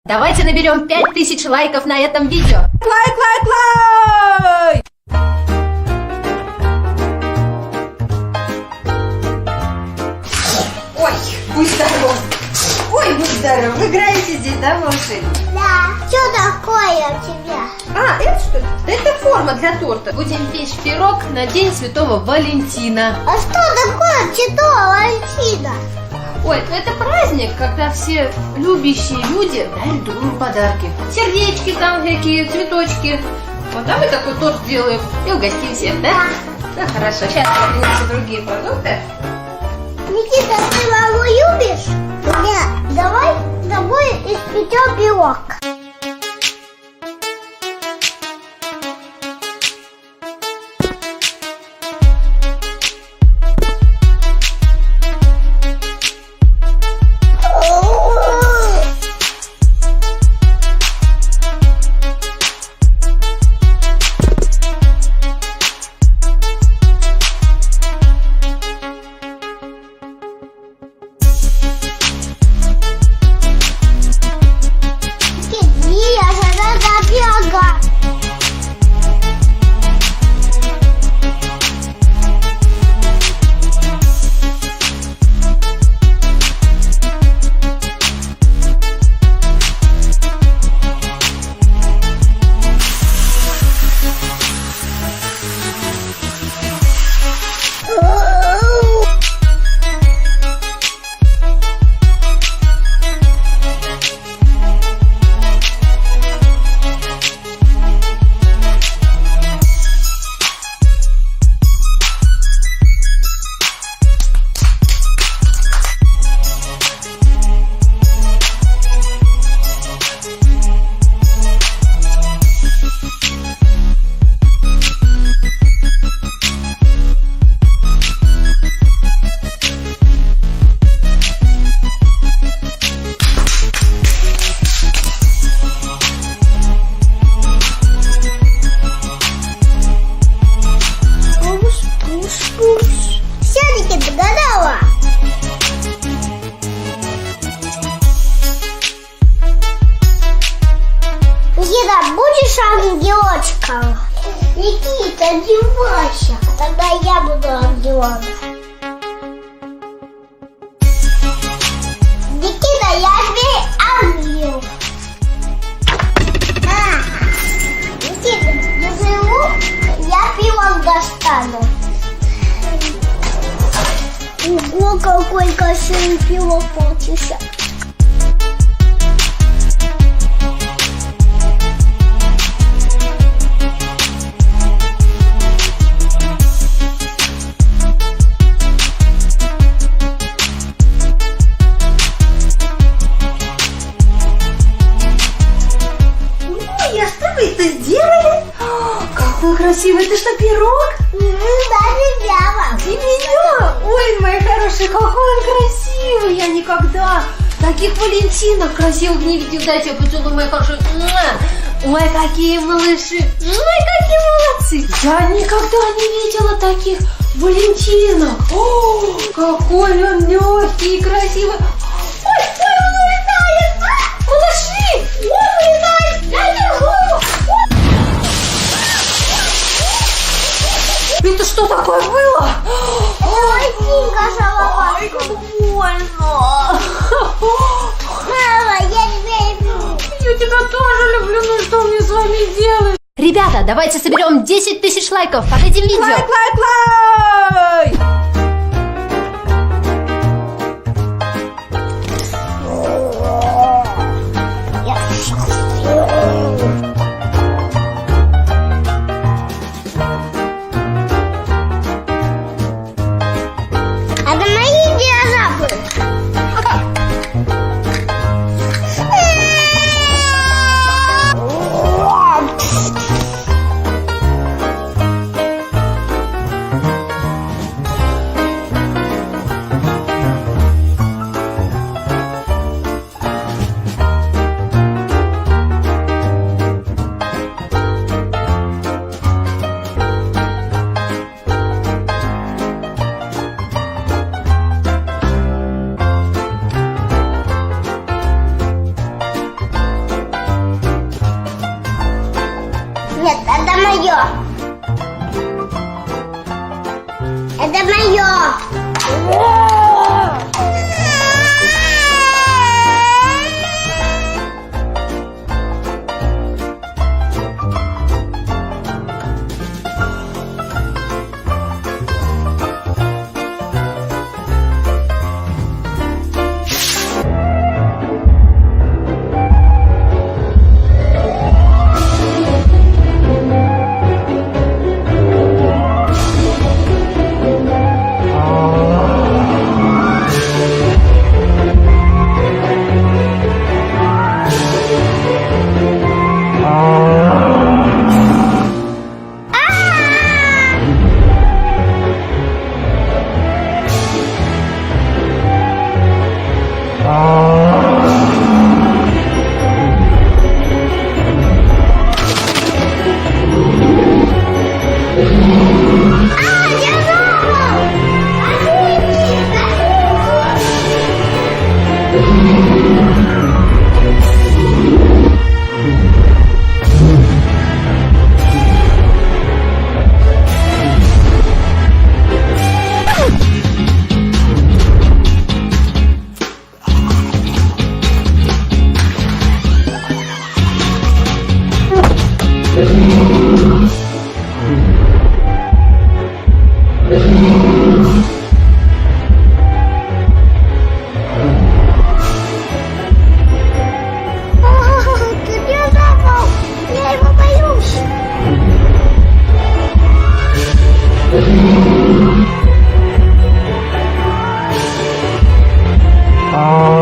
Давайте наберем 5000 лайков на этом видео. Лайк, лайк, лайк! Ой, будь здоров. Ой, будь здоров. Вы играете здесь, да, в машине? Да. Что такое у тебя? А, это что? Да это форма для торта. Будем печь пирог на День Святого Валентина. А что такое Святого Валентина? Ой, ну это праздник, когда все любящие люди дарят друг другу подарки. Сердечки там какие, цветочки. Вот, а мы такой торт сделаем и угостим всех, да? Да, хорошо. Сейчас я принесу другие продукты. Никита, ты маму любишь? Нет. Давай с тобой испечем пирог. Никита, будешь ангелочком? Никита, одевайся, тогда я буду ангелом. Никита, я теперь ангел. Никита, держи лук, я пивом достану. Ого, какой красивый пивок получился. Какой красивый. Это что, пирог? Даже прямо. И меня? Ой, мои хорошие, какой он красивый. Я никогда таких валентинок красивых не видел. Дайте я поцелую, мои хорошие. Ой, какие малыши. Ой, какие молодцы. Я никогда не видела таких валентинок. О, какой он легкий и красивый. Ой, он улетает. Малыши, он улетает. Я держу. Это что такое было? Ой, Тинка, шалопайка. Ой, как больно. Мама, я тебя люблю. Я тебя тоже люблю, ну что мне с вами делать? Ребята, давайте соберем 10 000 лайков под этим видео. Лайк, лайк, лайк! Это мои динозавры. мое. Это мое. Я его боюсь. Ah.